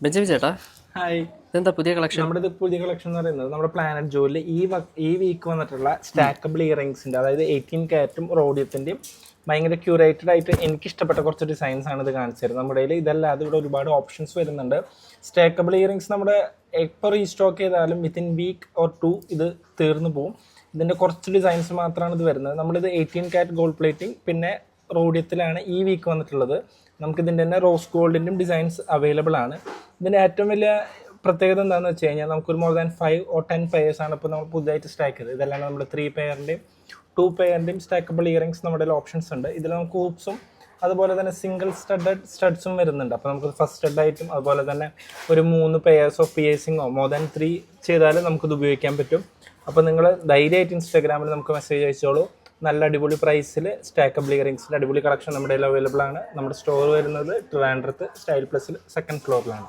Benjamin ചേട്ടാ, hi. ഇതെന്താ പുതിയ കളക്ഷൻ? നമ്മുടെ പുതിയ കളക്ഷൻ എന്ന് പറയുന്നത് നമ്മുടെ പ്ലാനറ്റ് ജോലിൽ ഈ വീക്ക് വന്നിട്ടുള്ള സ്റ്റാക്കബിൾ ഇയറിംഗ്സിൻ്റെ, അതായത് 18 കാരറ്റും റോഡിയത്തിൻ്റെയും ഭയങ്കര ക്യൂറേറ്റഡ് ആയിട്ട് എനിക്ക് ഇഷ്ടപ്പെട്ട കുറച്ച് ഡിസൈൻസ് ആണ് ഇത് കാണിച്ചു തരുന്നത്. നമ്മുടെ കയ്യിൽ ഇതല്ലാതെ ഇവിടെ ഒരുപാട് ഓപ്ഷൻസ് വരുന്നുണ്ട്. സ്റ്റാക്കബിൾ ഇയറിംഗ്സ് നമ്മുടെ എപ്പോൾ റീസ്റ്റോക്ക് ചെയ്താലും വിത്തിൻ വീക്ക് ഓർ 2 ഇത് തീർന്നു പോകും. ഇതിൻ്റെ കുറച്ച് ഡിസൈൻസ് മാത്രമാണ് ഇത് വരുന്നത്. നമ്മളിത് 18 കാരറ്റ് ഗോൾഡ് പ്ലേറ്റിംഗ് പിന്നെ റോഡിയത്തിലാണ് ഈ വീക്ക് വന്നിട്ടുള്ളത്. നമുക്കിതിൻ്റെ തന്നെ റോസ് ഗോൾഡിൻ്റെയും ഡിസൈൻസ് അവൈലബിൾ ആണ്. ഇതിൻ്റെ ഏറ്റവും വലിയ പ്രത്യേകത എന്താണെന്ന് വെച്ച് കഴിഞ്ഞാൽ നമുക്കൊരു മോർ ദാൻ 5 or 10 പെയേഴ്സാണ് ഇപ്പോൾ നമ്മൾ പുതുതായിട്ട് സ്റ്റാക്ക് ചെയ്തത്. ഇതെല്ലാം നമ്മൾ 3 പെയറിൻ്റെയും 2 പെയറിൻ്റെയും സ്റ്റാക്കബിൾ ഇയറിംഗ്സ് നമ്മുടെ ഓപ്ഷൻസ് ഉണ്ട്. ഇതിൽ നമുക്ക് ഹൂപ്സും അതുപോലെ തന്നെ സിംഗിൾ സ്റ്റഡ്സും വരുന്നുണ്ട്. അപ്പോൾ നമുക്ക് ഫസ്റ്റ് സ്റ്റഡായിട്ടും അതുപോലെ തന്നെ ഒരു 3 പെയേഴ്സ് ഓഫ് പിയേഴ്സിങ്ങോ മോർ ദാൻ 3 ചെയ്താലും നമുക്കിത് ഉപയോഗിക്കാൻ പറ്റും. അപ്പോൾ നിങ്ങൾ ധൈര്യമായിട്ട് ഇൻസ്റ്റാഗ്രാമിൽ നമുക്ക് മെസ്സേജ് അയച്ചോളൂ. നല്ല അടിപൊളി പ്രൈസിൽ സ്റ്റാക്കബിൾ ഇയറിംഗ്സിൻ്റെ അടിപൊളി കളക്ഷൻ നമ്മുടെ കയ്യിൽ അവൈലബിൾ ആണ്. നമ്മുടെ സ്റ്റോർ വരുന്നത് ട്രിവാൻഡ്രത്ത് സ്റ്റൈൽ പ്ലസിൽ 2nd ഫ്ലോറിലാണ്.